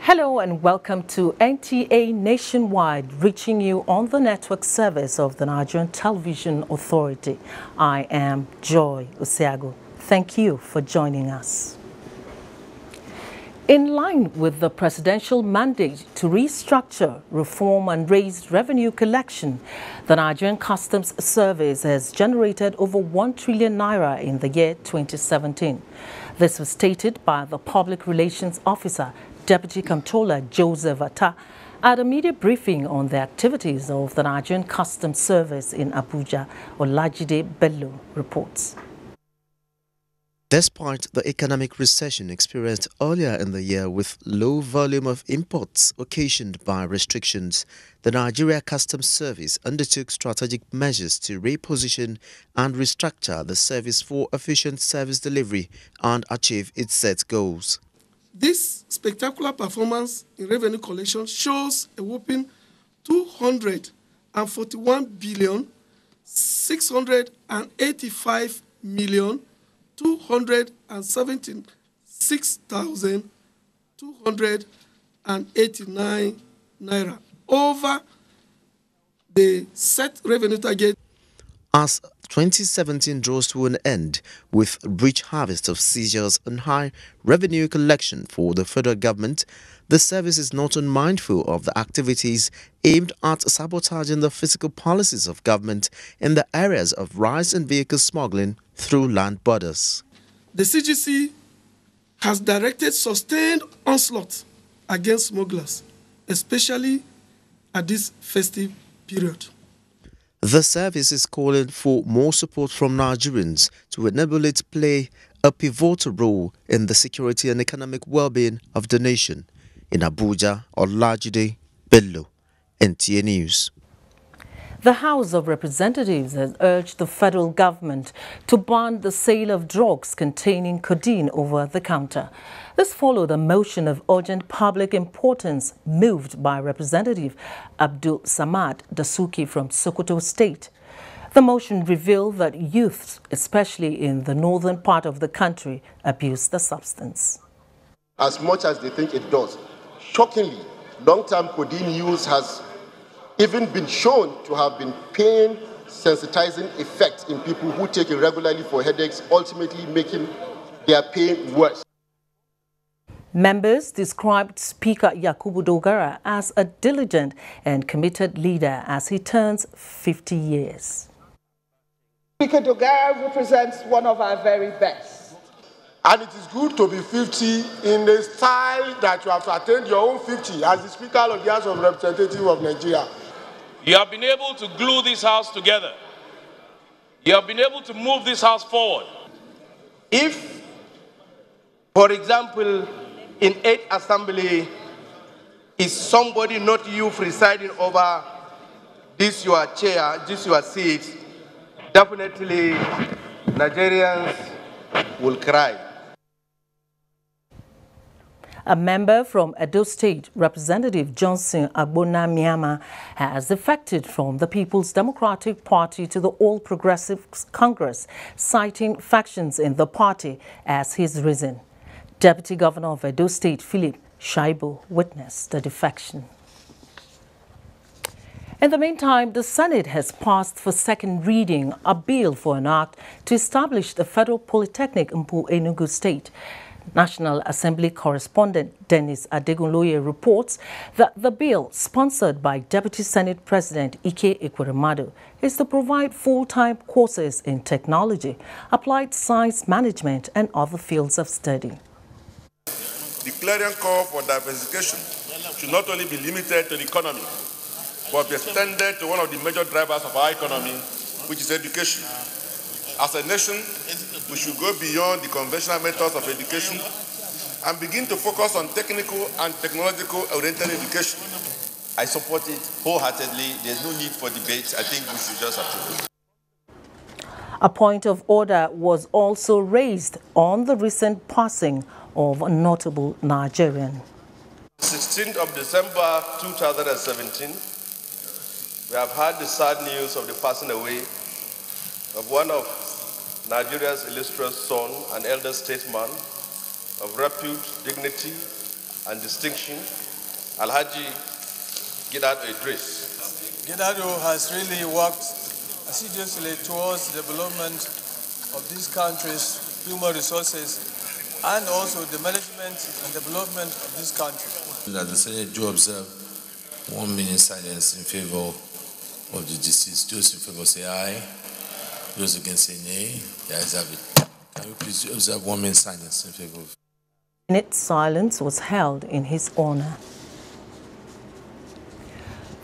Hello and welcome to NTA Nationwide, reaching you on the network service of the Nigerian Television Authority. I am Joy Osiagwu. Thank you for joining us. In line with the presidential mandate to restructure, reform and raise revenue collection, the Nigerian Customs Service has generated over 1 trillion naira in the year 2017. This was stated by the Public Relations Officer, Deputy Comptroller Joseph Atta, at a media briefing on the activities of the Nigerian Customs Service in Abuja. Olajide Bello reports. Despite the economic recession experienced earlier in the year with low volume of imports occasioned by restrictions, the Nigeria Customs Service undertook strategic measures to reposition and restructure the service for efficient service delivery and achieve its set goals. This spectacular performance in revenue collection shows a whopping 241 billion 685 million 276,289 naira over the set revenue target. As 2017 draws to an end with rich harvest of seizures and high revenue collection for the federal government, the service is not unmindful of the activities aimed at sabotaging the fiscal policies of government in the areas of rice and vehicle smuggling through land borders. The CGC has directed sustained onslaught against smugglers, especially at this festive period. The service is calling for more support from Nigerians to enable it to play a pivotal role in the security and economic well-being of the nation. In Abuja, Olajide Bello, NTA News. The House of Representatives has urged the federal government to ban the sale of drugs containing codeine over the counter. This followed a motion of urgent public importance moved by Representative Abdul Samad Dasuki from Sokoto State. The motion revealed that youths, especially in the northern part of the country, abuse the substance. As much as they think it does, shockingly, long-term codeine use has even been shown to have been pain sensitizing effect in people who take it regularly for headaches, ultimately making their pain worse. Members described Speaker Yakubu Dogara as a diligent and committed leader as he turns 50 years. Speaker Dogara represents one of our very best. And it is good to be 50 in a style that you have to attain your own 50 as the Speaker of the House of Representatives of Nigeria. You have been able to glue this house together. You have been able to move this house forward. If, for example, in 8th Assembly, is somebody not you presiding over this your chair, this your seat, definitely Nigerians will cry. A member from Edo State, Representative Johnson Agbona Miama, has defected from the People's Democratic Party to the All Progressives Congress, citing factions in the party as his reason. Deputy Governor of Edo State, Philip Shaibu, witnessed the defection. In the meantime, the Senate has passed for second reading a bill for an act to establish the Federal Polytechnic in Enugu State. National Assembly correspondent Dennis Adegunloye reports that the bill, sponsored by Deputy Senate President Ike Ekweremadu, is to provide full-time courses in technology, applied science management, and other fields of study. The clarion call for diversification should not only be limited to the economy, but be extended to one of the major drivers of our economy, which is education. As a nation, we should go beyond the conventional methods of education and begin to focus on technical and technological-oriented education. I support it wholeheartedly. There's no need for debate. I think we should just approve it. A point of order was also raised on the recent passing of a notable Nigerian. 16th of December 2017, we have heard the sad news of the passing away of one of Nigeria's illustrious son, an elder statesman of repute, dignity, and distinction, Alhaji Gidado Idris. Gidado has really worked assiduously towards the development of this country's human resources and also the management and development of this country. That the Senate do observe 1 minute silence in favor of the deceased. Those in favor say aye. Those against say nay. The ayes have it. Can you please observe 1 minute silence in favor of? Minute silence was held in his honor.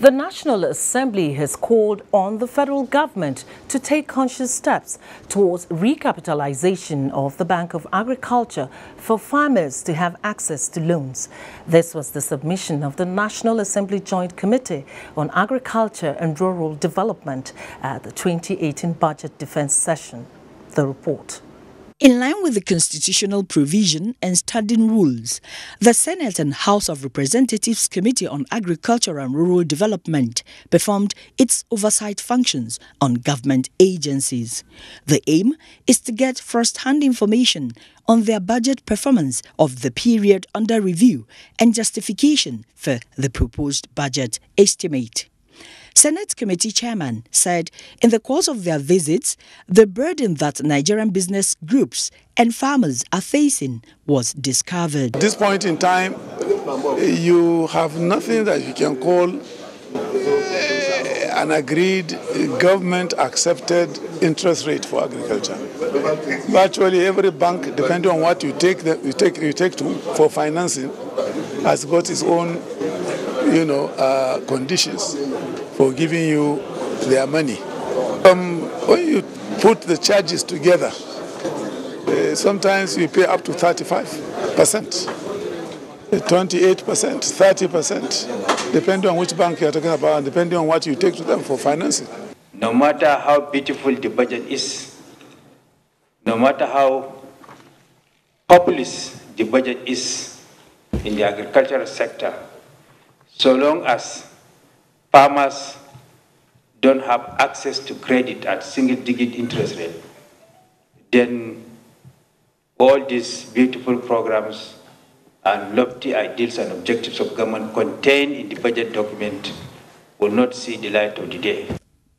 The National Assembly has called on the federal government to take conscious steps towards recapitalization of the Bank of Agriculture for farmers to have access to loans. This was the submission of the National Assembly Joint Committee on Agriculture and Rural Development at the 2018 Budget Defense Session. The report. In line with the constitutional provision and standing rules, the Senate and House of Representatives Committee on Agriculture and Rural Development performed its oversight functions on government agencies. The aim is to get first-hand information on their budget performance of the period under review and justification for the proposed budget estimate. Senate Committee Chairman said in the course of their visits, the burden that Nigerian business groups and farmers are facing was discovered. At this point in time, you have nothing that you can call an agreed government-accepted interest rate for agriculture. Virtually every bank, depending on what you take to for financing, has got its own, conditions for giving you their money. When you put the charges together, sometimes you pay up to 35%, 28%, 30%, depending on which bank you're talking about and depending on what you take to them for financing. No matter how beautiful the budget is, no matter how populous the budget is in the agricultural sector, so long as farmers don't have access to credit at single-digit interest rate, then all these beautiful programs and lofty ideals and objectives of government contained in the budget document will not see the light of the day.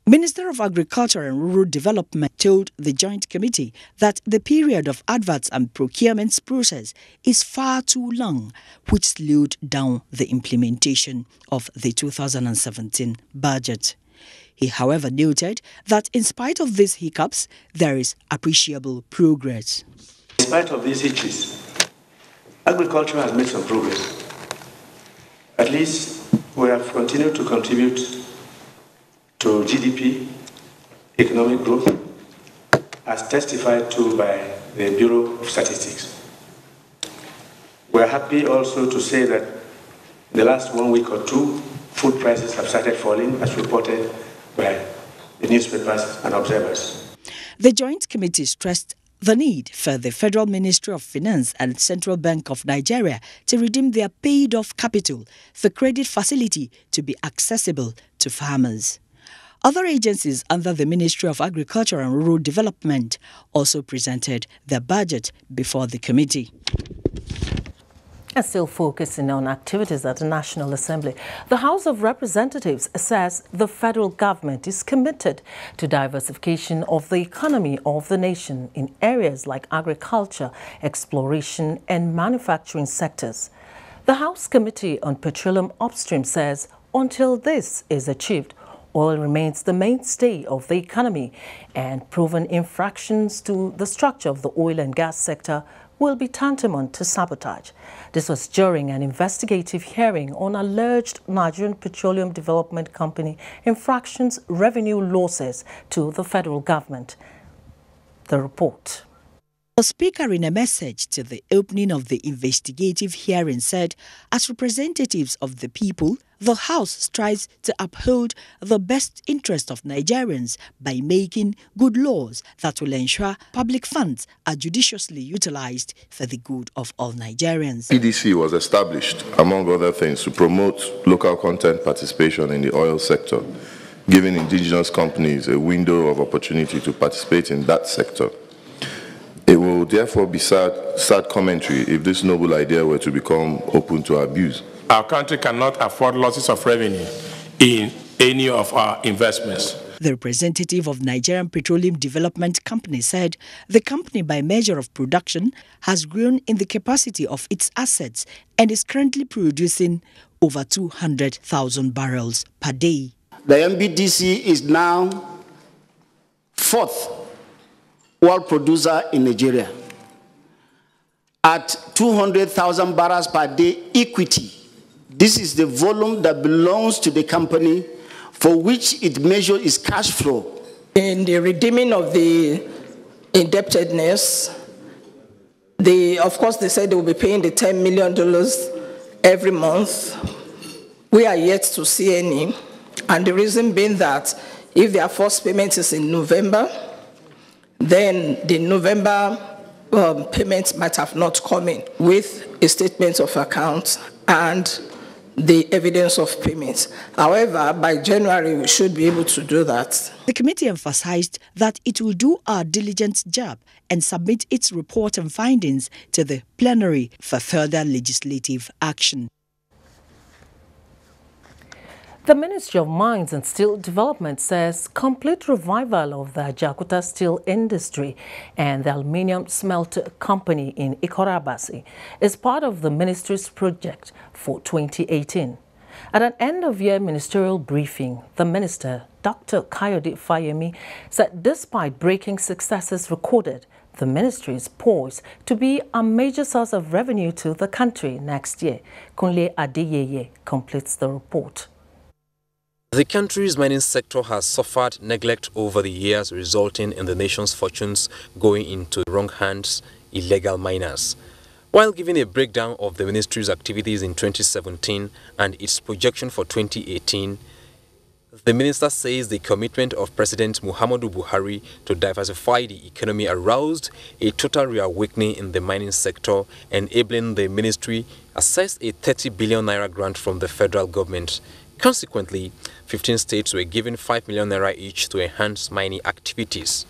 Minister of Agriculture and Rural Development told the Joint Committee that the period of adverts and procurements process is far too long, which slowed down the implementation of the 2017 budget. He, however, noted that in spite of these hiccups, there is appreciable progress. In spite of these hitches, agriculture has made some progress. At least we have continued to contribute to GDP, economic growth, as testified to by the Bureau of Statistics. We are happy also to say that in the last 1 week or two, food prices have started falling, as reported by the newspapers and observers. The Joint Committee stressed the need for the Federal Ministry of Finance and Central Bank of Nigeria to redeem their paid-off capital for credit facility to be accessible to farmers. Other agencies under the Ministry of Agriculture and Rural Development also presented their budget before the committee. And still focusing on activities at the National Assembly, the House of Representatives says the federal government is committed to diversification of the economy of the nation in areas like agriculture, exploration, and manufacturing sectors. The House Committee on Petroleum Upstream says until this is achieved, oil remains the mainstay of the economy, and proven infractions to the structure of the oil and gas sector will be tantamount to sabotage. This was during an investigative hearing on alleged Nigerian Petroleum Development Company infractions revenue losses to the federal government. The report. The Speaker, in a message to the opening of the investigative hearing, said, as representatives of the people, the House strives to uphold the best interest of Nigerians by making good laws that will ensure public funds are judiciously utilized for the good of all Nigerians. DEC was established, among other things, to promote local content participation in the oil sector, giving indigenous companies a window of opportunity to participate in that sector. It will therefore be sad commentary if this noble idea were to become open to abuse. Our country cannot afford losses of revenue in any of our investments. The representative of Nigerian Petroleum Development Company said the company, by measure of production, has grown in the capacity of its assets and is currently producing over 200,000 barrels per day. The MBDC is now fourth oil producer in Nigeria at 200,000 barrels per day equity. This is the volume that belongs to the company for which it measures its cash flow. In the redeeming of the indebtedness, of course they said they will be paying the $10 million every month. We are yet to see any, and the reason being that if their first payment is in November, then the November payments might have not come in with a statement of account and the evidence of payments. However, by January, we should be able to do that. The committee emphasized that it will do a diligent job and submit its report and findings to the plenary for further legislative action. The Ministry of Mines and Steel Development says complete revival of the Jakarta steel industry and the aluminium smelter company in Ikorabasi is part of the ministry's project for 2018. At an end-of-year ministerial briefing, the minister, Dr. Kayode Fayemi, said despite breaking successes recorded, the ministry is poised to be a major source of revenue to the country next year. Kunle Adeyeye completes the report. The country's mining sector has suffered neglect over the years, resulting in the nation's fortunes going into the wrong hands, illegal miners. While giving a breakdown of the ministry's activities in 2017 and its projection for 2018, the minister says the commitment of President Muhammadu Buhari to diversify the economy aroused a total reawakening in the mining sector, enabling the ministry access a 30 billion naira grant from the federal government. Consequently, 15 states were given 5 million naira each to enhance mining activities.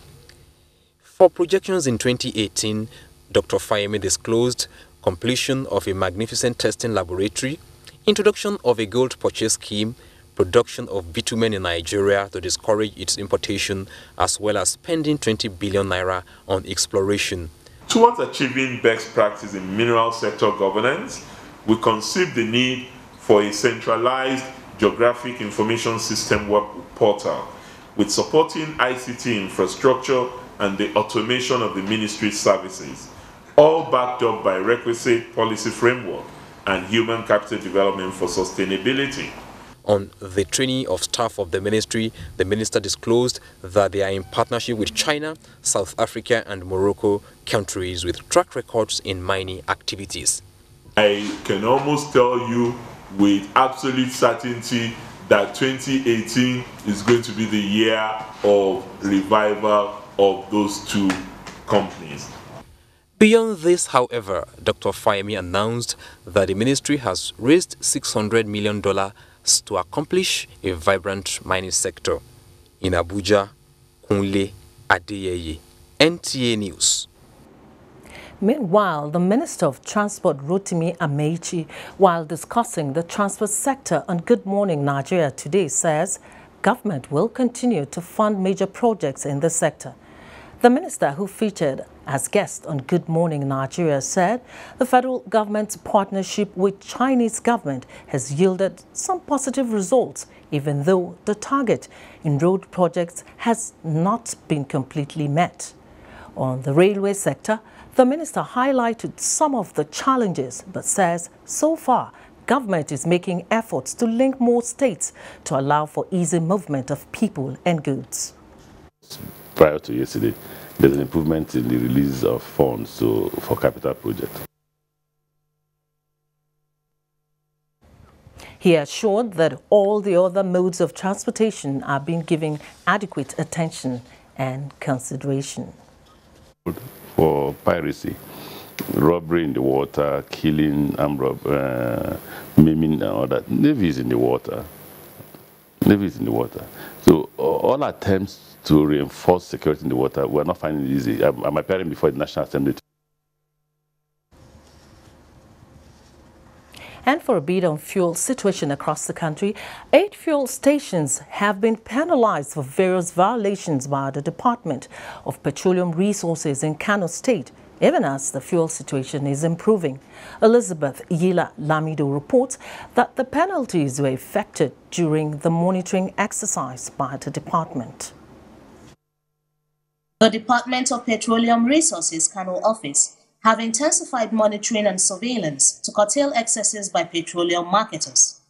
For projections in 2018, Dr. Fayemi disclosed completion of a magnificent testing laboratory, introduction of a gold purchase scheme, production of bitumen in Nigeria to discourage its importation, as well as spending 20 billion naira on exploration. Towards achieving best practice in mineral sector governance, we conceived the need for a centralized geographic information system web portal with supporting ICT infrastructure and the automation of the ministry's services, all backed up by requisite policy framework and human capital development for sustainability. On the training of staff of the ministry, the minister disclosed that they are in partnership with China, South Africa and Morocco, countries with track records in mining activities. I can almost tell you with absolute certainty that 2018 is going to be the year of revival of those two companies. Beyond this, however, Dr. Fayemi announced that the ministry has raised $600 million to accomplish a vibrant mining sector. In Abuja, Kunle Adeyeye, NTA News. Meanwhile, the Minister of Transport, Rotimi Amechi, while discussing the transport sector on Good Morning Nigeria today, says government will continue to fund major projects in the sector. The minister, who featured as guest on Good Morning Nigeria, said the federal government's partnership with Chinese government has yielded some positive results, even though the target in road projects has not been completely met. On the railway sector, the minister highlighted some of the challenges, but says so far government is making efforts to link more states to allow for easy movement of people and goods. Prior to yesterday, there's an improvement in the release of funds for capital projects. He assured that all the other modes of transportation are being given adequate attention and consideration. For piracy, robbery in the water, killing, maiming, and all that, Navy is in the water. Navy is in the water. So all attempts to reinforce security in the water, we're not finding it easy. I'm appearing before the National Assembly. And for a bit on fuel situation across the country, 8 fuel stations have been penalized for various violations by the Department of Petroleum Resources in Kano State, even as the fuel situation is improving. Elizabeth Yila Lamido reports that the penalties were effected during the monitoring exercise by the department. The Department of Petroleum Resources Kano office have intensified monitoring and surveillance to curtail excesses by petroleum marketers.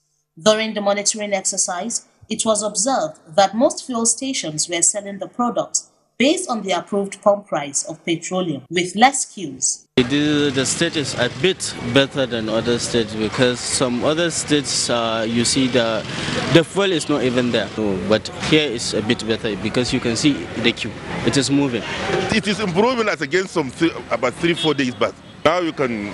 During the monitoring exercise, it was observed that most fuel stations were selling the product based on the approved pump price of petroleum, with less queues. The state is a bit better than other states because some other states, you see the fuel is not even there. But here is a bit better because you can see the queue. It is moving. It is improving as against about 3-4 days back. Now you can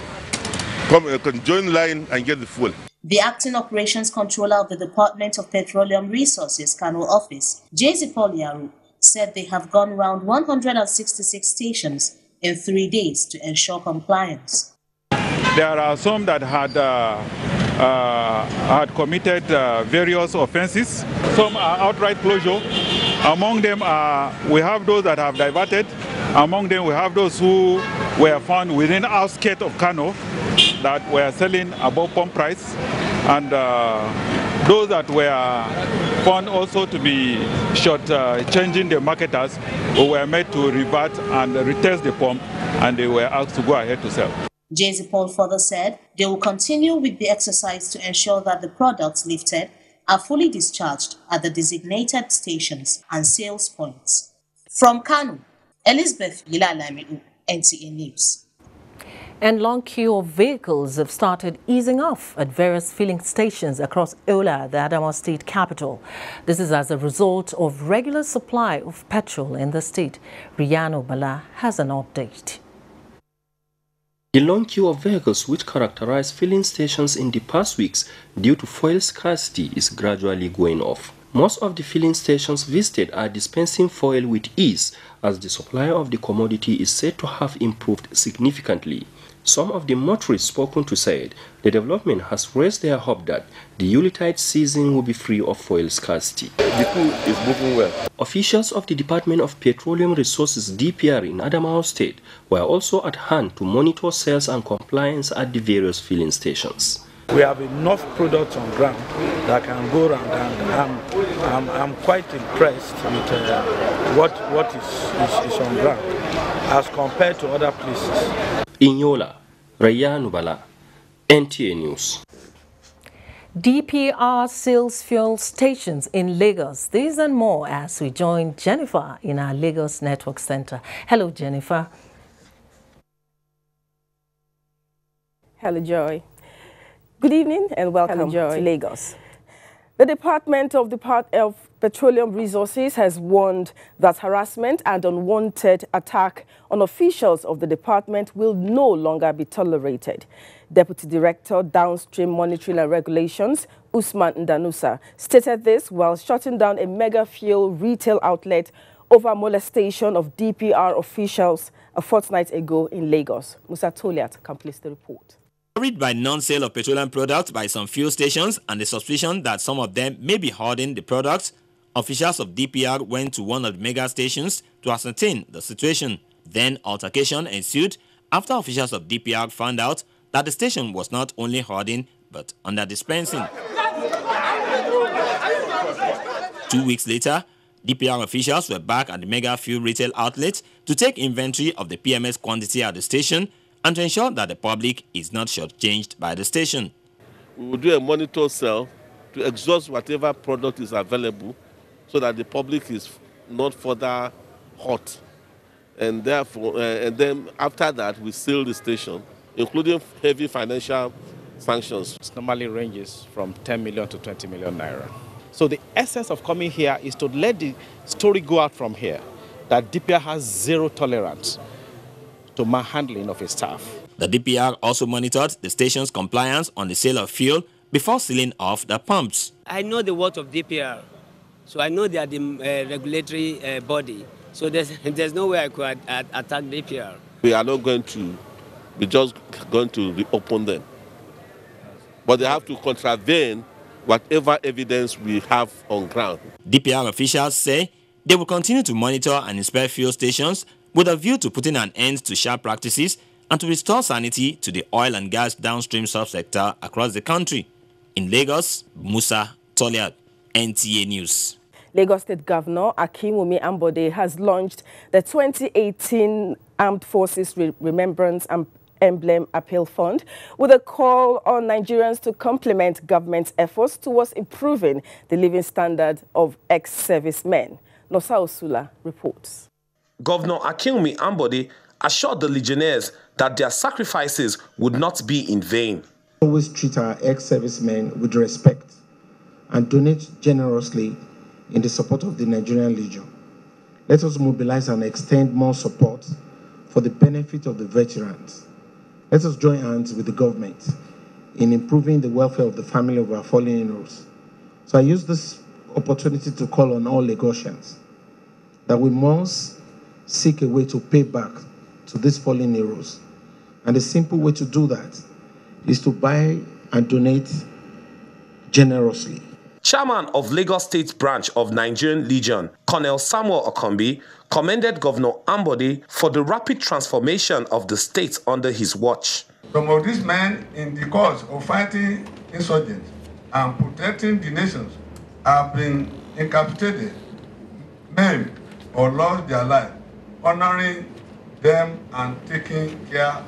join line and get the fuel. The acting operations controller of the Department of Petroleum Resources Kano office, Jay Poliaru, said they have gone round 166 stations in 3 days to ensure compliance. There are some that had committed various offenses. Some are outright closure. Among them, we have those that have diverted. Among them, we have those who were found within outskirts of Kano that were selling above pump price. And those that were found also to be changing the marketers who were made to revert and retest the pump, and they were asked to go ahead to sell. Jay Paul further said they will continue with the exercise to ensure that the products lifted are fully discharged at the designated stations and sales points. From Kano, Elizabeth Yilalamidu, NTA News. And long queue of vehicles have started easing off at various filling stations across Ola, the Adamawa state capital. This is as a result of regular supply of petrol in the state. Riyano Bala has an update. The long queue of vehicles which characterize filling stations in the past weeks due to fuel scarcity is gradually going off. Most of the filling stations visited are dispensing fuel with ease as the supply of the commodity is said to have improved significantly. Some of the motorists spoken to said the development has raised their hope that the Yuletide season will be free of fuel scarcity. The queue is moving well. Officials of the Department of Petroleum Resources DPR in Adamawa State were also at hand to monitor sales and compliance at the various filling stations. We have enough products on ground that can go around, and I'm quite impressed with what is on ground as compared to other places. In Yola, Rayyan Bala, NTA News. DPR sales fuel stations in Lagos. These and more as we join Jennifer in our Lagos Network Center. Hello, Jennifer. Hello, Joy. Good evening and welcome to Lagos. The Department of Petroleum Resources has warned that harassment and unwanted attack on officials of the department will no longer be tolerated. Deputy Director, Downstream Monitoring and Regulations, Usman Ndanusa, stated this while shutting down a mega fuel retail outlet over molestation of DPR officials a fortnight ago in Lagos. Musa Toliat completes the report. Worried by non-sale of petroleum products by some fuel stations and the suspicion that some of them may be hoarding the products, officials of DPR went to one of the mega stations to ascertain the situation. Then altercation ensued after officials of DPR found out that the station was not only hoarding but under-dispensing. 2 weeks later, DPR officials were back at the mega fuel retail outlet to take inventory of the PMS quantity at the station and to ensure that the public is not shortchanged by the station. We will do a monitor cell to exhaust whatever product is available so that the public is not further hurt. And therefore, and then after that, we seal the station, including heavy financial sanctions. It normally ranges from 10 million to 20 million naira. So the essence of coming here is to let the story go out from here that DPR has zero tolerance to manhandling of its staff. The DPR also monitored the station's compliance on the sale of fuel before sealing off the pumps. I know the work of DPR, so I know they are the regulatory body. So there's no way I could attack DPR. We are not going to be just going to reopen them, but they have to contravene whatever evidence we have on ground. DPR officials say they will continue to monitor and inspect fuel stations with a view to putting an end to sharp practices and to restore sanity to the oil and gas downstream subsector across the country. In Lagos, Musa Toliat, NTA News. Lagos State Governor Akinwumi Ambode has launched the 2018 Armed Forces Remembrance and Emblem Appeal Fund with a call on Nigerians to complement government's efforts towards improving the living standard of ex-servicemen. Nosa Osula reports. Governor Akinwumi Ambode assured the legionnaires that their sacrifices would not be in vain. Always treat our ex-servicemen with respect and donate generously in the support of the Nigerian Legion. Let us mobilize and extend more support for the benefit of the veterans. Let us join hands with the government in improving the welfare of the family of our fallen heroes. So I use this opportunity to call on all Lagosians that we must seek a way to pay back to these fallen heroes. And the simple way to do that is to buy and donate generously. Chairman of Lagos State Branch of Nigerian Legion, Colonel Samuel Okombi, commended Governor Ambode for the rapid transformation of the state under his watch. Some of these men in the cause of fighting insurgents and protecting the nations have been incapacitated, maimed, or lost their life. Honoring them and taking care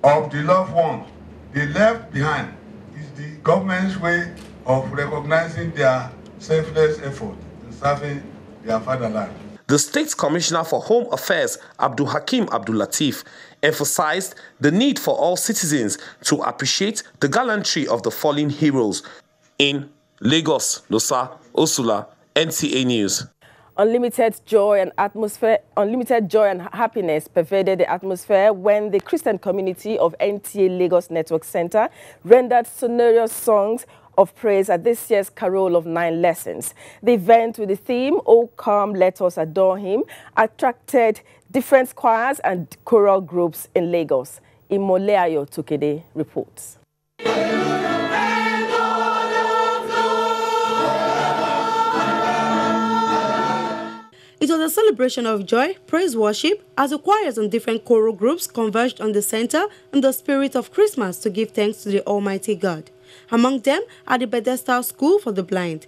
of the loved ones they left behind is the government's way of recognizing their selfless effort in serving their fatherland. The State Commissioner for Home Affairs, Abdul Hakim Abdul Latif, emphasized the need for all citizens to appreciate the gallantry of the fallen heroes. In Lagos, Nosa Osula, NTA News. Unlimited joy and happiness pervaded the atmosphere when the Christian community of NTA Lagos Network Center rendered sonorous songs of praise at this year's Carol of 9 Lessons. The event with the theme, "Oh Come, Let Us Adore Him," attracted different choirs and choral groups in Lagos. Imoleayo Tukede reports. It was a celebration of joy, praise worship, as the choirs and different choral groups converged on the center in the spirit of Christmas to give thanks to the Almighty God. Among them are the Bethesda School for the Blind.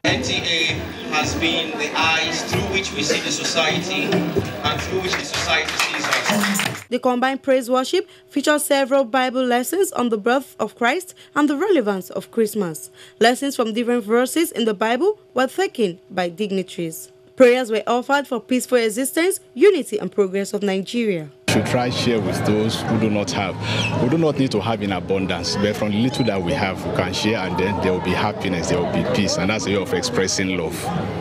NTA has been the eyes through which we see the society and through which the society sees us. The combined praise worship featured several Bible lessons on the birth of Christ and the relevance of Christmas. Lessons from different verses in the Bible were taken by dignitaries. Prayers were offered for peaceful existence, unity and progress of Nigeria. We should try to share with those who do not have. We do not need to have in abundance, but from the little that we have, we can share, and then there will be happiness, there will be peace, and that's a way of expressing love.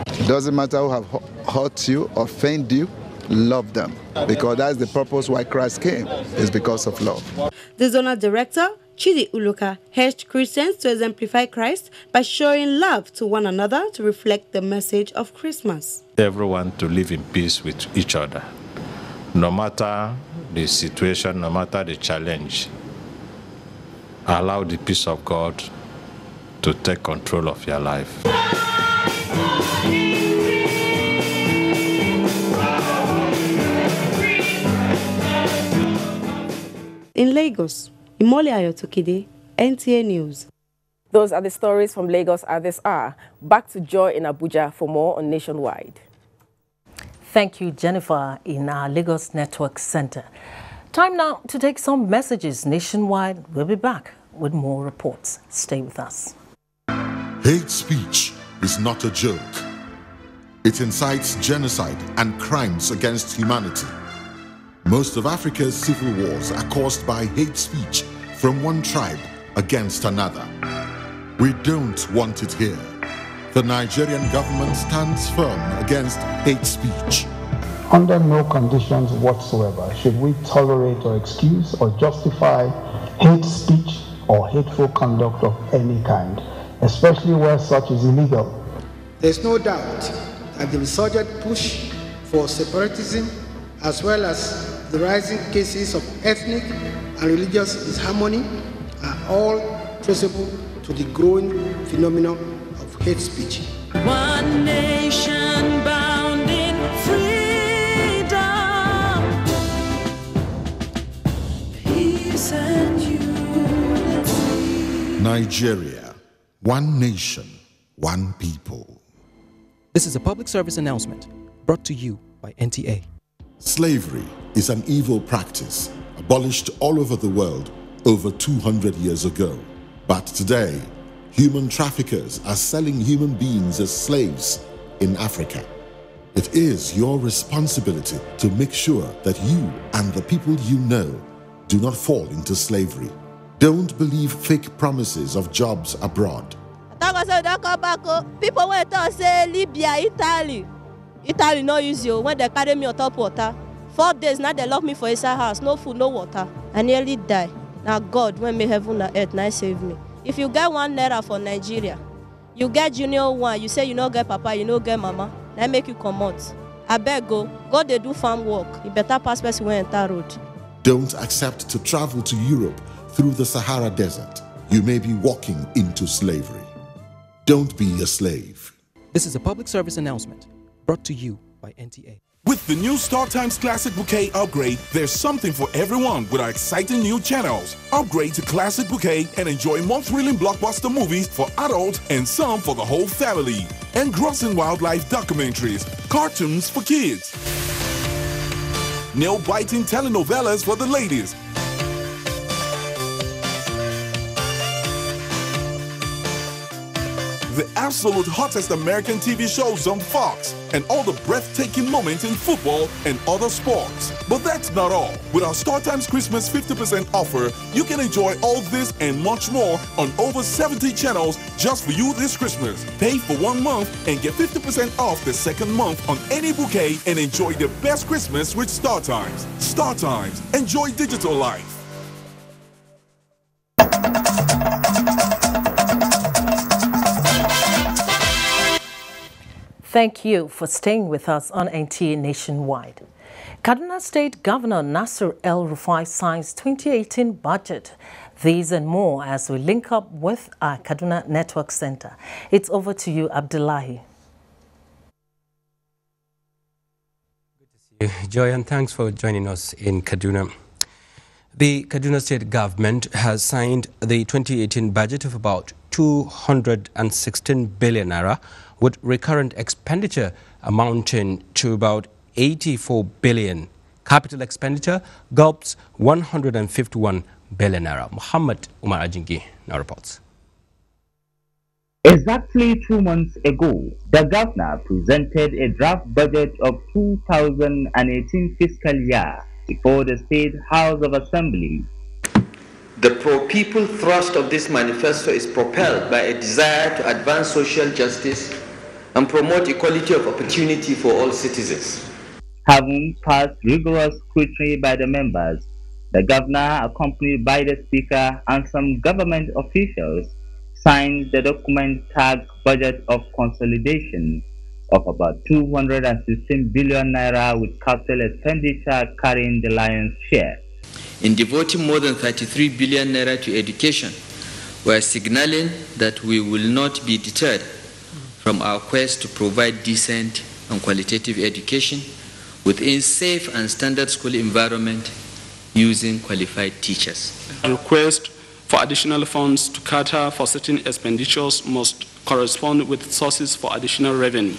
It doesn't matter who have hurt you, offend you, love them, because that's the purpose why Christ came, is because of love. The zonal director, Chidi Uluka urged Christians to exemplify Christ by showing love to one another to reflect the message of Christmas. Everyone to live in peace with each other, no matter the situation, no matter the challenge. Allow the peace of God to take control of your life. In Lagos, Imole Ayotokide, NTA News. Those are the stories from Lagos at this hour. Back to Joy in Abuja for more on Nationwide. Thank you, Jennifer, in our Lagos Network Center. Time now to take some messages nationwide. We'll be back with more reports. Stay with us. Hate speech is not a joke. It incites genocide and crimes against humanity. Most of Africa's civil wars are caused by hate speech from one tribe against another. We don't want it here. The Nigerian government stands firm against hate speech. Under no conditions whatsoever should we tolerate or excuse or justify hate speech or hateful conduct of any kind, especially where such is illegal. There's no doubt that the resurgent push for separatism, as well as the rising cases of ethnic and religious disharmony, are all traceable to the growing phenomenon of hate speech. One nation bound in freedom, peace and unity. Nigeria, one nation, one people. This is a public service announcement brought to you by NTA. Slavery is an evil practice abolished all over the world over 200 years ago. But today, human traffickers are selling human beings as slaves in Africa. It is your responsibility to make sure that you and the people you know do not fall into slavery. Don't believe fake promises of jobs abroad. People went to say Libya, Italy. Italy no use you when they carry me on top water. 4 days now they lock me for inside house, no food, no water. I nearly die. Now God, when me heaven and earth, now save me. If you get 1 naira for Nigeria, you get junior one, you say you no get papa, you no get mama, now make you come out. I beg go they do farm work. You better pass person when enter road. Don't accept to travel to Europe through the Sahara Desert. You may be walking into slavery. Don't be a slave. This is a public service announcement brought to you by NTA. With the new StarTimes Classic Bouquet upgrade, there's something for everyone with our exciting new channels. Upgrade to Classic Bouquet and enjoy more thrilling blockbuster movies for adults and some for the whole family. Engrossing wildlife documentaries, cartoons for kids, nail-biting telenovelas for the ladies, the absolute hottest American TV shows on Fox, and all the breathtaking moments in football and other sports. But that's not all. With our StarTimes Christmas 50% offer, you can enjoy all this and much more on over 70 channels just for you this Christmas. Pay for 1 month and get 50% off the second month on any bouquet and enjoy the best Christmas with StarTimes. StarTimes. Enjoy digital life. Thank you for staying with us on NTA Nationwide. Kaduna State Governor Nasir El-Rufai signs 2018 budget. These and more as we link up with our Kaduna Network Center. It's over to you, Abdullahi. Good to see you, Joy, and thanks for joining us in Kaduna. The Kaduna State Government has signed the 2018 budget of about 216 billion naira, with recurrent expenditure amounting to about 84 billion. Capital expenditure gulps 151 billion naira. Muhammad Umar Ajingi now reports. Exactly 2 months ago, the governor presented a draft budget of 2018 fiscal year before the State House of Assembly. The pro-people thrust of this manifesto is propelled by a desire to advance social justice and promote equality of opportunity for all citizens. Having passed rigorous scrutiny by the members, The governor, accompanied by the speaker and some government officials, signed the document tagged Budget of Consolidation of about 216 billion naira, with capital expenditure carrying the lion's share. In devoting more than 33 billion naira to education, we are signaling that we will not be deterred from our quest to provide decent and qualitative education within safe and standard school environment using qualified teachers. Request for additional funds to cater for certain expenditures must correspond with sources for additional revenue,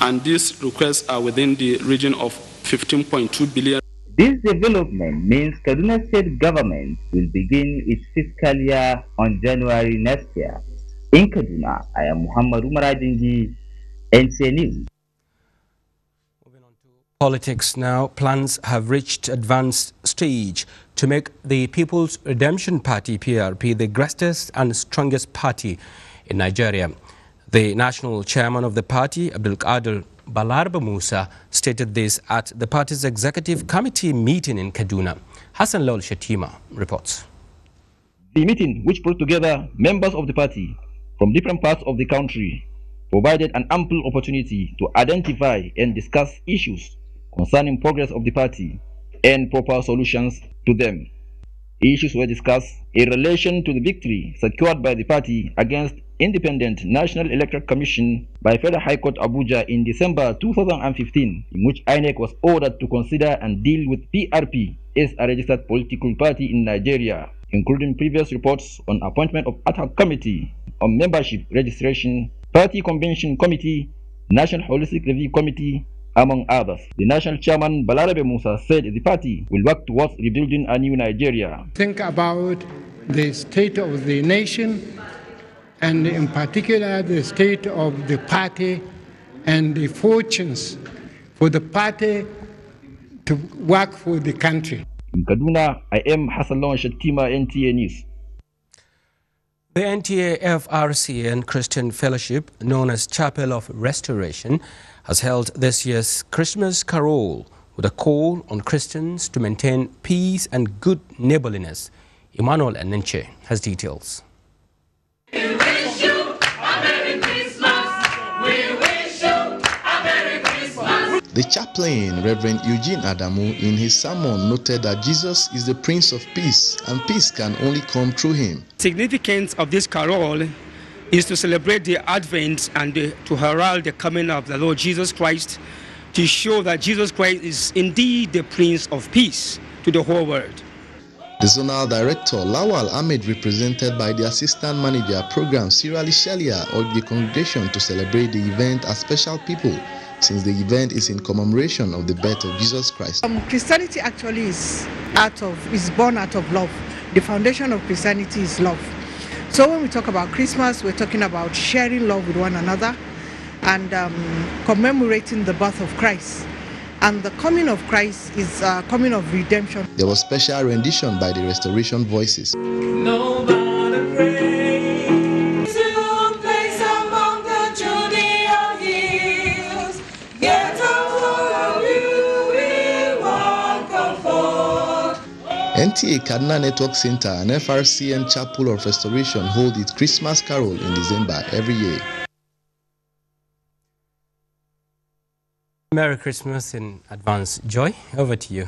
and these requests are within the region of 15.2 billion. This development means Kaduna State government will begin its fiscal year on January next year. In Kaduna, I am Muhammad Umaradingi, NTA News. Politics now. Plans have reached advanced stage to make the People's Redemption Party, PRP, the greatest and strongest party in Nigeria. The national chairman of the party, Abdulkadir Balarba Musa, stated this at the party's executive committee meeting in Kaduna. Hassan Lol Shatima reports. The meeting, which brought together members of the party from different parts of the country, provided an ample opportunity to identify and discuss issues concerning progress of the party and proper solutions to them. Issues were discussed in relation to the victory secured by the party against Independent National Electoral Commission by Federal High Court Abuja in December 2015, in which INEC was ordered to consider and deal with PRP as a registered political party in Nigeria, including previous reports on appointment of ad hoc committee on membership registration, party convention committee, National Holistic Review Committee, among others. The national chairman, Balarabe Musa, said the party will work towards rebuilding a new Nigeria. Think about the state of the nation, and in particular the state of the party and the fortunes for the party to work for the country. In Kaduna, I am Hassan Lawan Shatima, NTA News. The NTA FRC and Christian Fellowship, known as Chapel of Restoration, has held this year's Christmas Carol with a call on Christians to maintain peace and good neighborliness. Emmanuel Enenche has details. We wish you a Merry Christmas. We wish you a Merry Christmas. The chaplain, Reverend Eugene Adamu, in his sermon noted that Jesus is the Prince of Peace, and peace can only come through him. Significance of this carol is to celebrate the advent and to herald the coming of the Lord Jesus Christ, to show that Jesus Christ is indeed the Prince of Peace to the whole world. The zonal director, Lawal Ahmed, represented by the assistant manager program, Sirali Shalia, urged the congregation to celebrate the event as special people, since the event is in commemoration of the birth of Jesus Christ. Christianity actually is born out of love. The foundation of Christianity is love. So when we talk about Christmas, we're talking about sharing love with one another and commemorating the birth of Christ. And the coming of Christ is coming of redemption. There was special rendition by the Restoration Voices. Nobody prays to place among the Judean hills. Get over you, we want comfort. NTA Kaduna Network Center and FRC and Chapel of Restoration hold its Christmas Carol in December every year. Merry Christmas in advance. Joy, over to you.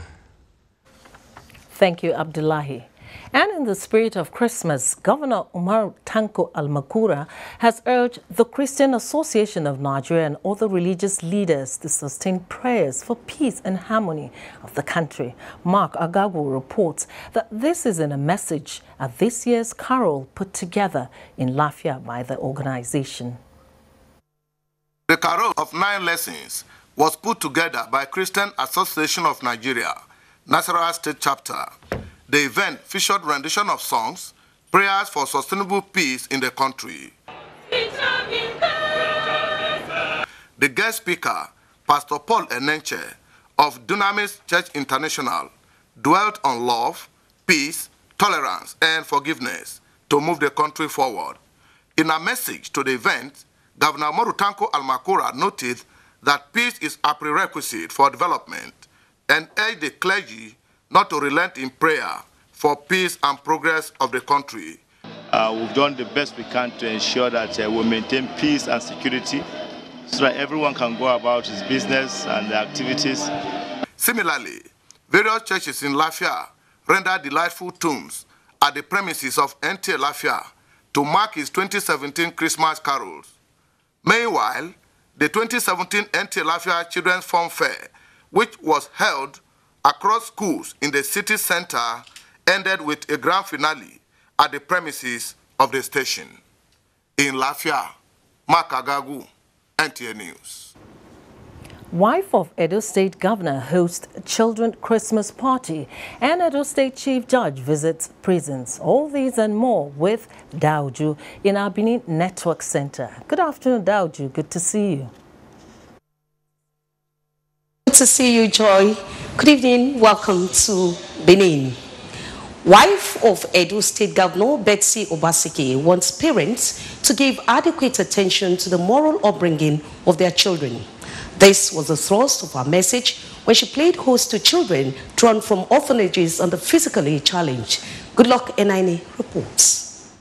Thank you, Abdullahi. And in the spirit of Christmas, Governor Umar Tanko Al-Makura has urged the Christian Association of Nigeria and other religious leaders to sustain prayers for peace and harmony of the country. Mark Agagu reports that this is in a message at this year's carol put together in Lafia by the organization. The carol of 9 lessons was put together by Christian Association of Nigeria, Nasarawa State Chapter. The event featured rendition of songs, prayers for sustainable peace in the country. The guest speaker, Pastor Paul Enenche of Dunamis Church International, dwelt on love, peace, tolerance, and forgiveness to move the country forward. In a message to the event, Governor Morutanko Almakura noted that peace is a prerequisite for development and urged the clergy not to relent in prayer for peace and progress of the country. We've done the best we can to ensure that we maintain peace and security so that everyone can go about his business and their activities. Similarly, various churches in Lafia rendered delightful tunes at the premises of NTA Lafia to mark its 2017 Christmas carols. Meanwhile, the 2017 NTA Lafia Children's Fun Fair, which was held across schools in the city center, ended with a grand finale at the premises of the station. In Lafia, Mark Agagu, NTA News. Wife of Edo State Governor hosts Children Christmas Party, and Edo State Chief Judge visits prisons. All these and more with Dauju in our Benin Network Center. Good afternoon, Dauju. Good to see you. Good to see you, Joy. Good evening. Welcome to Benin. Wife of Edo State Governor Betsy Obaseki wants parents to give adequate attention to the moral upbringing of their children. This was the thrust of her message when she played host to children drawn from orphanages and the physically challenged. Good luck, Enaini reports.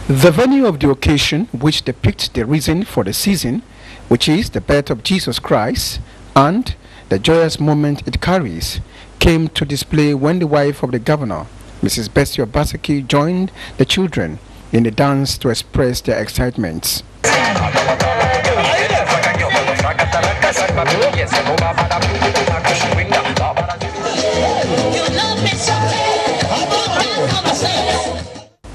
The venue of the occasion, which depicts the reason for the season, which is the birth of Jesus Christ, and the joyous moment it carries, came to display when the wife of the governor, Mrs. Betsy Obaseki, joined the children in a dance to express their excitement.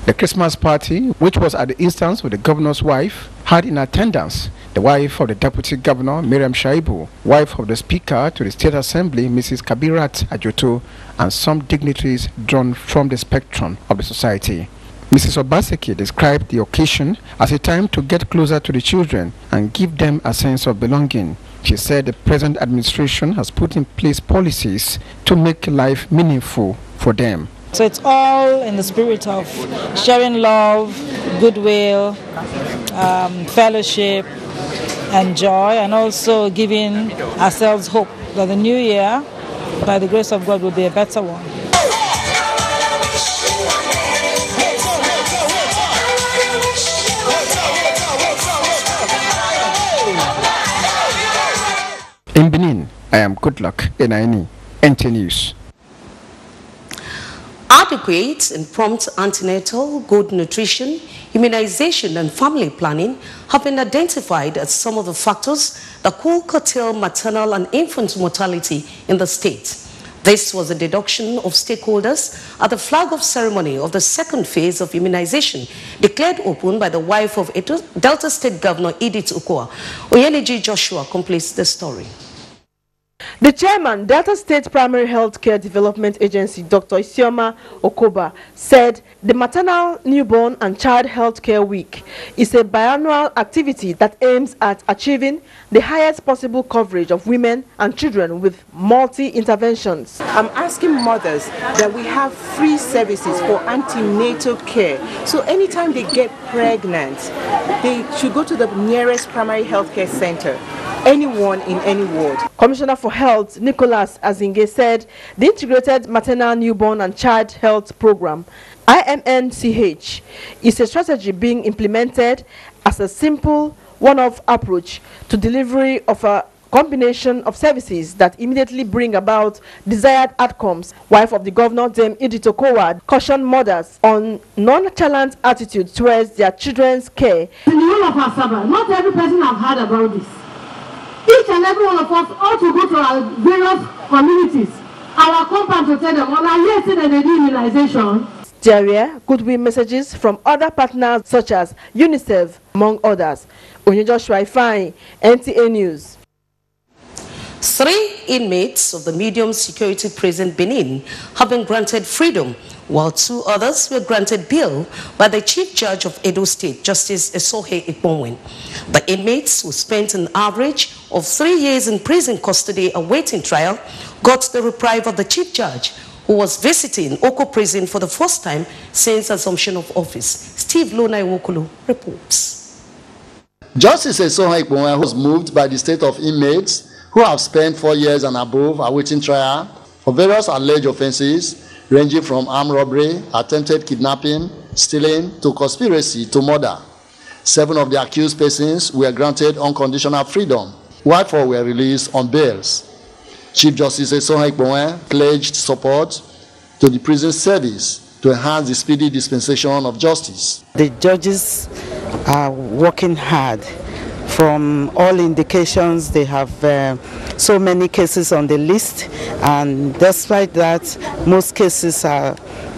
The Christmas party, which was at the instance of the governor's wife, had in attendance the wife of the deputy governor, Miriam Shaibu, wife of the speaker to the state assembly, Mrs. Kabirat Ajoto, and some dignitaries drawn from the spectrum of the society. Mrs. Obaseki described the occasion as a time to get closer to the children and give them a sense of belonging. She said the present administration has put in place policies to make life meaningful for them. So it's all in the spirit of sharing love, goodwill, fellowship, and joy, and also giving ourselves hope that the new year, by the grace of God, will be a better one. In Benin, I am Goodluck Enaini, NTA News. Adequate and prompt antenatal, good nutrition, immunization and family planning have been identified as some of the factors that could curtail maternal and infant mortality in the state. This was a deduction of stakeholders at the flag-off ceremony of the second phase of immunization declared open by the wife of Delta State Governor Edith Ukoa. Oyeneji Joshua completes the story. The chairman, Delta State Primary Health Care Development Agency, Dr. Isioma Okoba, said the Maternal, Newborn and Child Health Care Week is a biannual activity that aims at achieving the highest possible coverage of women and children with multi-interventions. I'm asking mothers that we have free services for antenatal care. So anytime they get pregnant, they should go to the nearest primary health care center. Anyone in any ward. Commissioner for Health Nicholas Azinge said the Integrated Maternal, Newborn and Child Health Program, IMNCH, is a strategy being implemented as a simple one-off approach to delivery of a combination of services that immediately bring about desired outcomes. Wife of the governor, Dame Edith Okowa, cautioned mothers on nonchalant attitude towards their children's care. In the whole of Asaba, not every person have heard about this. Each and every one of us ought to go to our various communities, our compound to tell them, well, I hear say that they do immunization. There were goodwill messages from other partners such as UNICEF, among others. Onye Joshua Ifeanyi, NTA News. 3 inmates of the medium security prison Benin have been granted freedom, while 2 others were granted bail by the Chief Judge of Edo State, Justice Esohe Ikponwen. The inmates, who spent an average of 3 years in prison custody awaiting trial, got the reprieve of the Chief Judge, who was visiting Oko Prison for the first time since assumption of office. Steve Lonaiwokulu reports. Justice Esohe Ikponwen was moved by the state of inmates who have spent 4 years and above awaiting trial for various alleged offenses ranging from armed robbery, attempted kidnapping, stealing, to conspiracy to murder. 7 of the accused persons were granted unconditional freedom, while 4 were released on bails. Chief Justice Joy Osiagwu pledged support to the prison service to enhance the speedy dispensation of justice. The judges are working hard. From all indications, they have so many cases on the list, and despite that, most cases are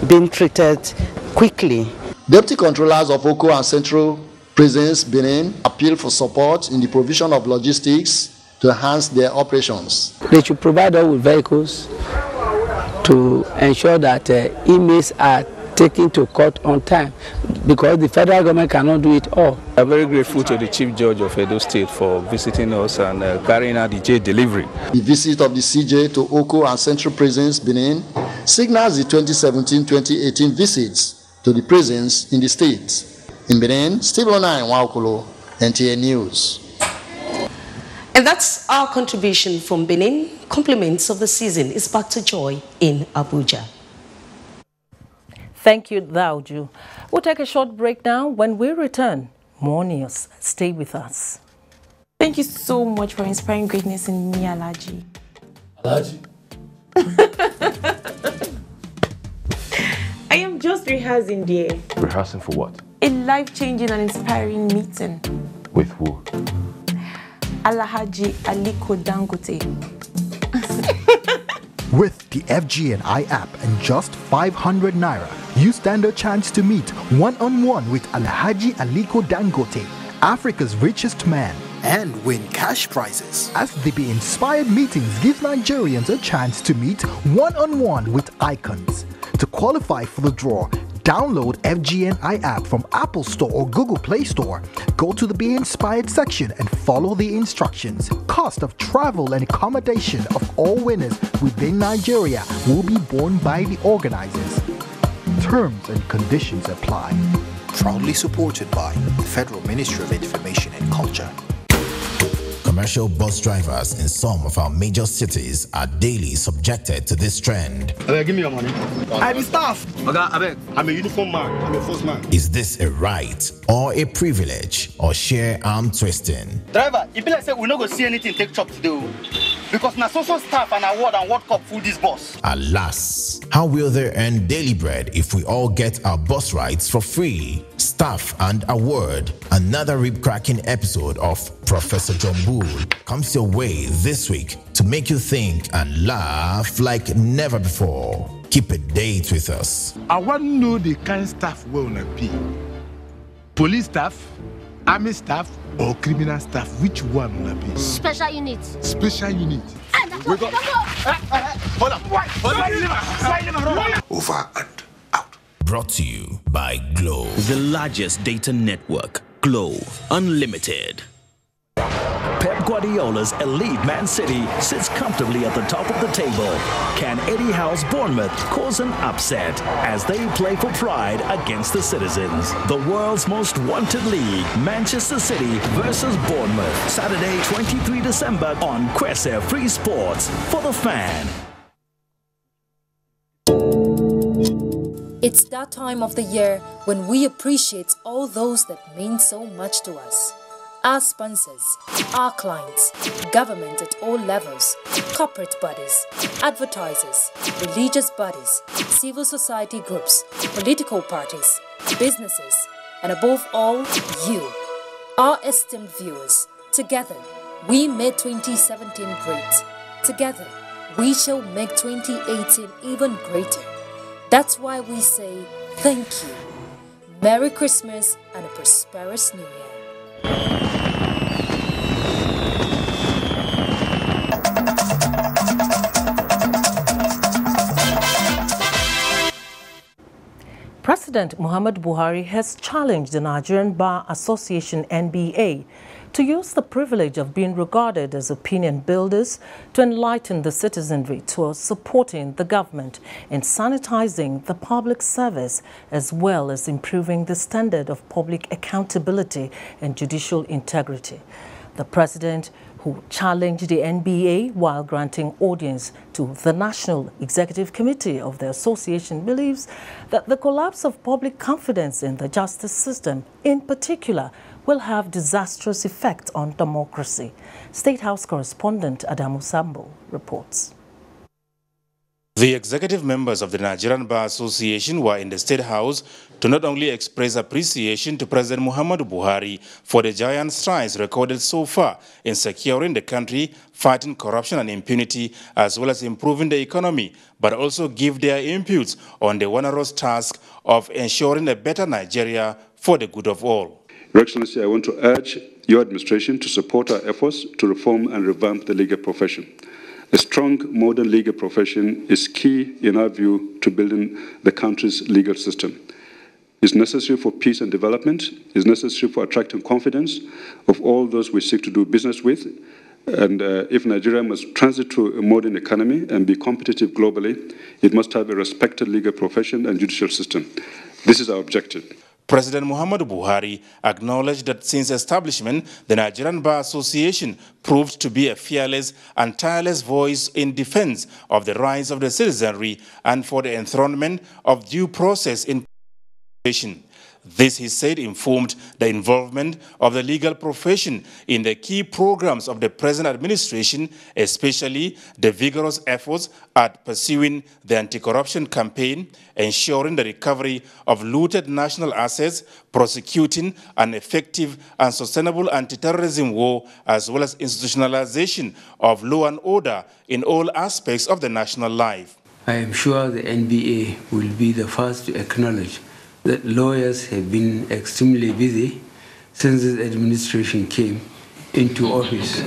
being treated quickly. Deputy controllers of Oko and Central Prisons, Benin, appeal for support in the provision of logistics to enhance their operations. They should provide us with vehicles to ensure that inmates are taken to court on time, because the federal government cannot do it all. I'm very grateful to the Chief Judge of Edo State for visiting us and carrying out the jail delivery. The visit of the CJ to Oko and Central Prisons, Benin, signals the 2017-2018 visits to the prisons in the state. In Benin, Stephen Waokolo, NTA News. And that's our contribution from Benin. Compliments of the season is back to Joy in Abuja. Thank you, Dauju. We'll take a short break now. When we return, more news. Stay with us. Thank you so much for inspiring greatness in me, Alaji. Alaji? I am just rehearsing, dear. Rehearsing for what? A life-changing and inspiring meeting. With who? Alhaji Aliko Dangote. With the FGNI app and just 500 Naira, you stand a chance to meet one-on-one with Alhaji Aliko Dangote, Africa's richest man, and win cash prizes. As the Be Inspired meetings give Nigerians a chance to meet one-on-one with icons. To qualify for the draw, download FGNI app from Apple Store or Google Play Store. Go to the Be Inspired section and follow the instructions. Cost of travel and accommodation of all winners within Nigeria will be borne by the organizers. Terms and conditions apply. Proudly supported by the Federal Ministry of Information and Culture. Commercial bus drivers in some of our major cities are daily subjected to this trend. Give me your money. I'm a staff. I'm a uniform man. I'm a first man. Is this a right or a privilege or sheer arm twisting? Driver, if you say we're not going to see anything take chop today, because now social staff and award and World Cup full this bus. Alas, how will they earn daily bread if we all get our bus rides for free? Staff and award. Another rib-cracking episode of Professor John Bull comes your way this week to make you think and laugh like never before. Keep a date with us. I want to know the kind of staff we want to be. Police staff, army staff, or criminal staff, which one will be? Special units. Special unit. We go. Hold on. Over and out. Brought to you by Glow. The largest data network. Glow Unlimited. Pep Guardiola's elite Man City sits comfortably at the top of the table. Can Eddie Howe's Bournemouth cause an upset as they play for pride against the citizens? The world's most wanted league, Manchester City versus Bournemouth. Saturday, 23 December on Kwese Free Sports for the fan. It's that time of the year when we appreciate all those that mean so much to us. Our sponsors, our clients, government at all levels, corporate bodies, advertisers, religious bodies, civil society groups, political parties, businesses, and above all, you, our esteemed viewers. Together, we made 2017 great. Together, we shall make 2018 even greater. That's why we say thank you. Merry Christmas and a prosperous New Year. President Muhammad Buhari has challenged the Nigerian Bar Association (NBA) to use the privilege of being regarded as opinion builders to enlighten the citizenry towards supporting the government in sanitizing the public service as well as improving the standard of public accountability and judicial integrity. The president who challenged the NBA while granting audience to the National Executive Committee of the association, believes that the collapse of public confidence in the justice system, in particular, will have disastrous effect on democracy. State House correspondent Adamu Sambo reports. The executive members of the Nigerian Bar Association were in the State House to not only express appreciation to President Muhammadu Buhari for the giant strides recorded so far in securing the country, fighting corruption and impunity, as well as improving the economy, but also give their inputs on the onerous task of ensuring a better Nigeria for the good of all. Your Excellency, I want to urge your administration to support our efforts to reform and revamp the legal profession. A strong modern legal profession is key, in our view, to building the country's legal system. It's necessary for peace and development. It's necessary for attracting confidence of all those we seek to do business with. And if Nigeria must transit to a modern economy and be competitive globally, it must have a respected legal profession and judicial system. This is our objective. President Muhammadu Buhari acknowledged that since establishment, the Nigerian Bar Association proved to be a fearless and tireless voice in defense of the rights of the citizenry and for the enthronement of due process in participation. This, he said, informed the involvement of the legal profession in the key programs of the present administration, especially the vigorous efforts at pursuing the anti-corruption campaign, ensuring the recovery of looted national assets, prosecuting an effective and sustainable anti-terrorism war, as well as institutionalization of law and order in all aspects of the national life. I am sure the NBA will be the first to acknowledge that lawyers have been extremely busy since this administration came into office.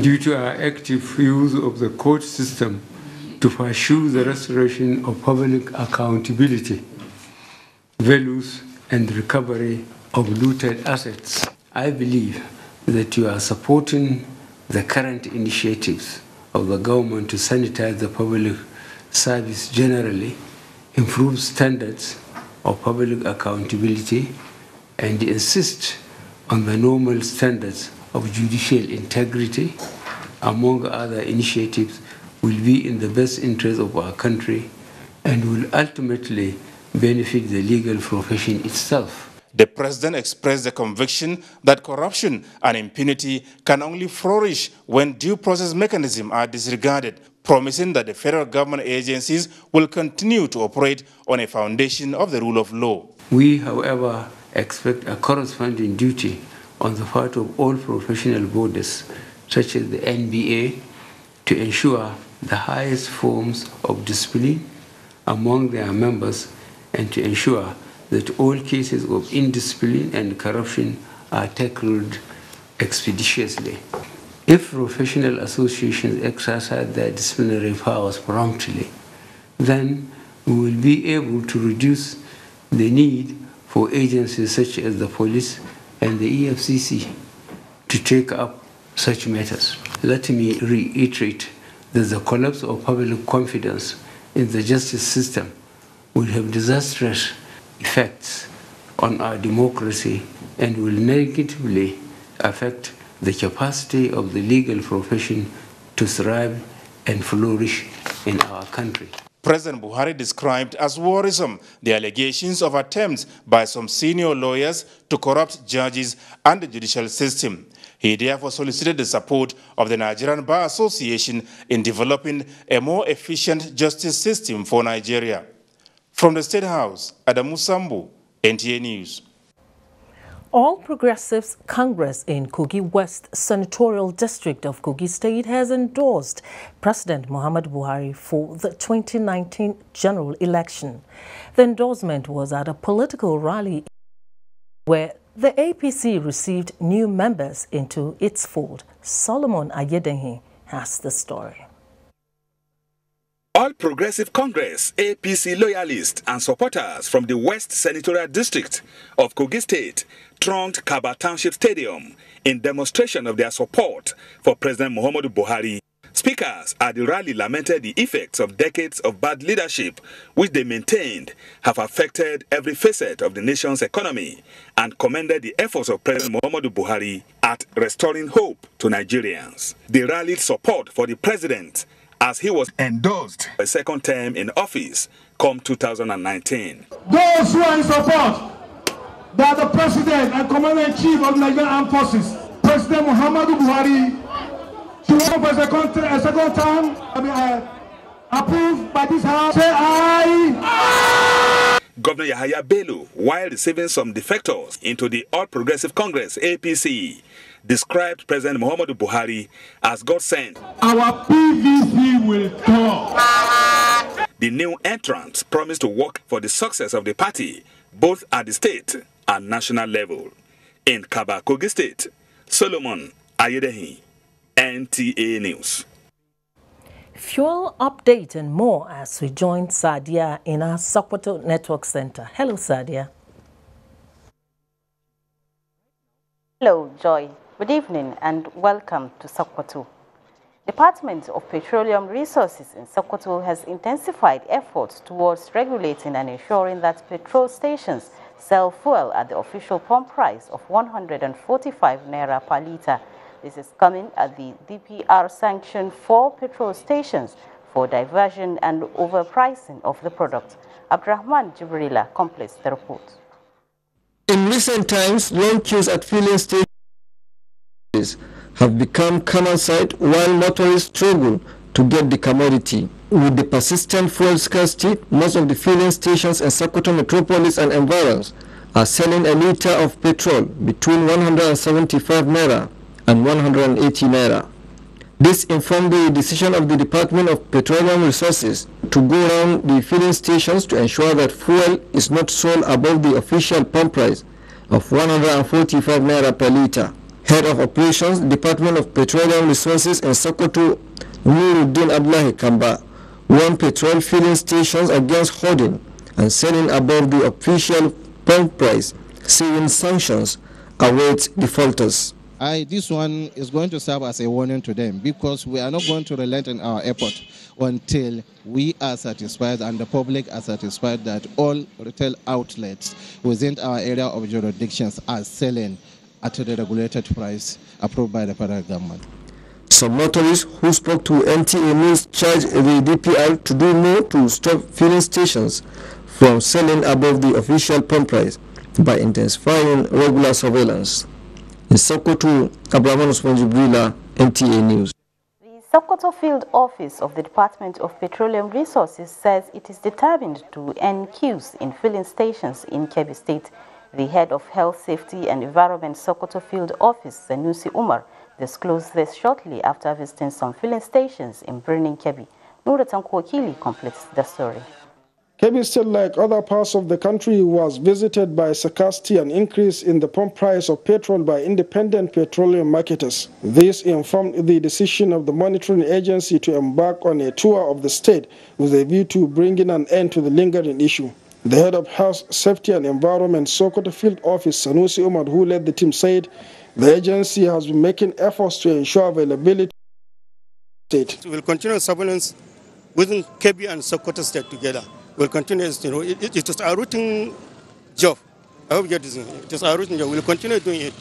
Due to our active use of the court system to pursue the restoration of public accountability, values, and recovery of looted assets, I believe that you are supporting the current initiatives of the government to sanitize the public service generally, improve standards of public accountability, and insist on the normal standards of judicial integrity, among other initiatives, will be in the best interest of our country and will ultimately benefit the legal profession itself. The president expressed the conviction that corruption and impunity can only flourish when due process mechanisms are disregarded, promising that the federal government agencies will continue to operate on a foundation of the rule of law. We, however, expect a corresponding duty on the part of all professional bodies, such as the NBA, to ensure the highest forms of discipline among their members and to ensure that all cases of indiscipline and corruption are tackled expeditiously. If professional associations exercise their disciplinary powers promptly, then we will be able to reduce the need for agencies such as the police and the EFCC to take up such matters. Let me reiterate that the collapse of public confidence in the justice system will have disastrous effects on our democracy and will negatively affect the capacity of the legal profession to thrive and flourish in our country. President Buhari described as worrisome the allegations of attempts by some senior lawyers to corrupt judges and the judicial system. He therefore solicited the support of the Nigerian Bar Association in developing a more efficient justice system for Nigeria. From the State House, Adamu Sambo, NTA News. All Progressives Congress in Kogi West Senatorial District of Kogi State has endorsed President Muhammadu Buhari for the 2019 general election. The endorsement was at a political rally where the APC received new members into its fold. Solomon Ayedenhi has the story. All Progressive Congress, APC loyalists and supporters from the West Senatorial District of Kogi State thronged Kaba Township Stadium in demonstration of their support for President Muhammadu Buhari. Speakers at the rally lamented the effects of decades of bad leadership, which they maintained have affected every facet of the nation's economy, and commended the efforts of President Muhammadu Buhari at restoring hope to Nigerians. They rallied support for the president as he was endorsed a second term in office come 2019. Those who are in support that the president and commander-in-chief of the Nigerian Armed Forces, President Muhammadu Buhari, to run for a second term, approved by this House. Say aye. Governor Yahaya Bello, while receiving some defectors into the All Progressive Congress (APC), described President Muhammadu Buhari as God sent. Our PVC will talk. The new entrants promised to work for the success of the party, both at the state and national level. In Kaba, Kogi State, Solomon Ayedehi, NTA News. Fuel update and more as we join Sadia in our Sokoto Network Center. Hello, Sadia. Hello, Joy. Good evening and welcome to Sokoto. Department of Petroleum Resources in Sokoto has intensified efforts towards regulating and ensuring that petrol stations sell fuel at the official pump price of 145 naira per litre. This is coming at the DPR sanctioned 4 petrol stations for diversion and overpricing of the product. Abdurrahman Jibrila completes the report. In recent times, long queues at filling stations have become common sight while motorists struggle to get the commodity. With the persistent fuel scarcity, most of the filling stations in Sokoto metropolis and environs are selling a litre of petrol between 175 naira and 180 naira. This informed the decision of the Department of Petroleum Resources to go around the filling stations to ensure that fuel is not sold above the official pump price of 145 naira per litre. Head of Operations, Department of Petroleum Resources in Sokoto, Nuruddin Abdullahi Kamba, warned petrol filling stations against hoarding and selling above the official pump price, saying sanctions await defaulters. This one is going to serve as a warning to them because we are not going to relent in our effort until we are satisfied and the public are satisfied that all retail outlets within our area of jurisdictions are selling at the regulated price approved by the federal government. Some motorists who spoke to NTA News charged the DPR to do more to stop filling stations from selling above the official pump price by intensifying regular surveillance. In Sokoto, Abraham Jibrila, NTA News. The Sokoto Field Office of the Department of Petroleum Resources says it is determined to end queues in filling stations in Kebbi State. The head of Health, Safety and Environment Sokoto Field Office, Sanusi Umar, disclosed this shortly after visiting some filling stations in Birnin Kebbi. Nuratan Kwokili completes the story. Kebbi State, like other parts of the country, was visited by scarcity and increase in the pump price of petrol by independent petroleum marketers. This informed the decision of the monitoring agency to embark on a tour of the state with a view to bringing an end to the lingering issue. The head of Health, Safety and Environment Sokoto Field Office, Sanusi Umar, who led the team, said the agency has been making efforts to ensure availability. We will continue surveillance within Kebbi and Sokoto State together. We'll continue, it is our routine job. I hope you get this. It is our routine job. We'll continue doing it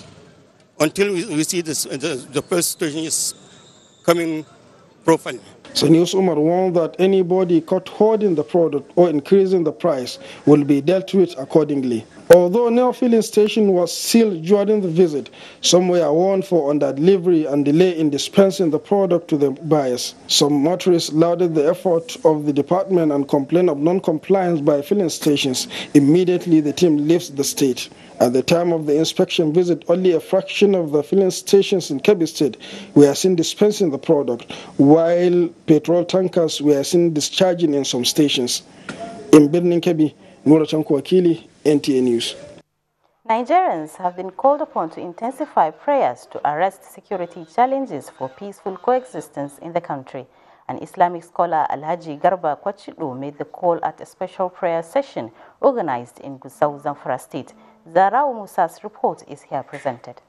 until we see this, the first station is coming properly. Sanusi Umar warned that anybody caught hoarding the product or increasing the price will be dealt with accordingly. Although no filling station was sealed during the visit, some were warned for under-delivery and delay in dispensing the product to the buyers. Some motorists lauded the effort of the department and complained of non-compliance by filling stations. Immediately, the team leaves the state. At the time of the inspection visit, only a fraction of the filling stations in Kebbi State were seen dispensing the product, while petrol tankers were seen discharging in some stations. In Birnin Kebbi, Nuratan Kwokili, NTA News. Nigerians have been called upon to intensify prayers to arrest security challenges for peaceful coexistence in the country. An Islamic scholar, Alhaji Garba Kwachidu, made the call at a special prayer session organized in Gusau, Zamfara State. Zarau Musa's report is here presented.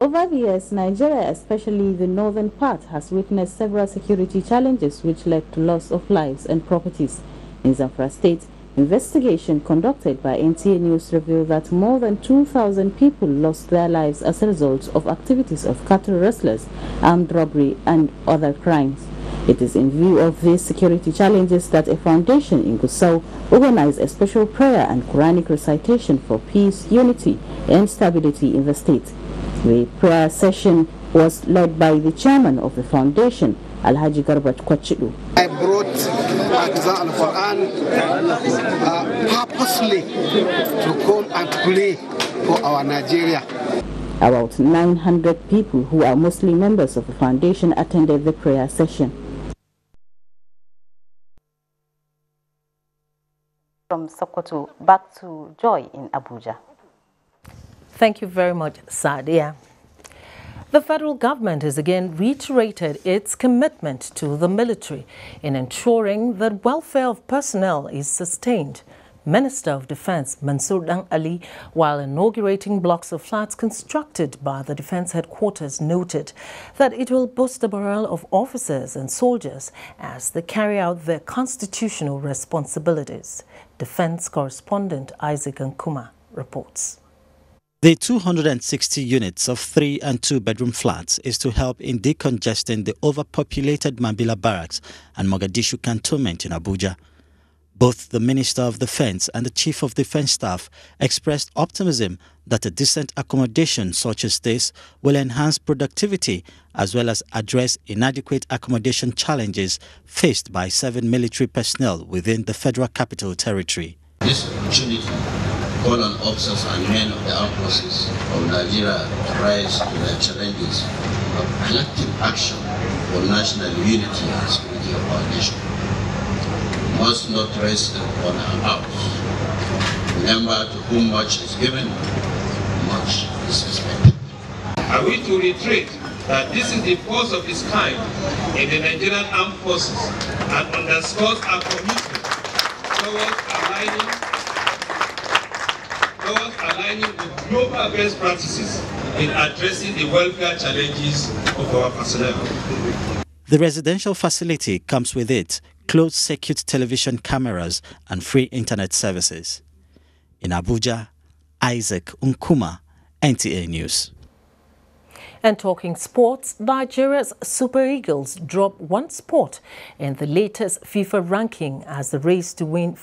Over the years, Nigeria, especially the northern part, has witnessed several security challenges which led to loss of lives and properties. In Zamfara State, investigation conducted by NTA News revealed that more than 2,000 people lost their lives as a result of activities of cattle rustlers, armed robbery and other crimes. It is in view of these security challenges that a foundation in Gusau organized a special prayer and Quranic recitation for peace, unity and stability in the state. The prayer session was led by the chairman of the foundation, Alhaji Garbat Kwachidu. I brought Al-Quran purposely to come and play for our Nigeria. About 900 people who are mostly members of the foundation attended the prayer session. From Sokoto, back to Joy in Abuja. Thank you very much, Sadia. The federal government has again reiterated its commitment to the military in ensuring that welfare of personnel is sustained. Minister of Defense Mansour Dang Ali, while inaugurating blocks of flats constructed by the Defense Headquarters, noted that it will boost the morale of officers and soldiers as they carry out their constitutional responsibilities. Defense correspondent Isaac Nkuma reports. The 260 units of 3- and 2-bedroom flats is to help in decongesting the overpopulated Mambila Barracks and Mogadishu cantonment in Abuja. Both the Minister of Defense and the Chief of Defense Staff expressed optimism that a decent accommodation such as this will enhance productivity as well as address inadequate accommodation challenges faced by 7 military personnel within the Federal Capital Territory. This opportunity call on officers and men of the armed forces of Nigeria to rise to the challenges of collective action for national unity and security of our nation. We must not rest on our house. Remember, to whom much is given, much is expected. Are we to reiterate that this is the first of its kind in the Nigerian armed forces and underscores our commitment towards aligning with global best practices in addressing the welfare challenges of our personnel. The residential facility comes with it closed-circuit television cameras and free internet services. In Abuja, Isaac Nkuma, NTA News. And talking sports, Nigeria's Super Eagles dropped 1 spot in the latest FIFA ranking as the race to win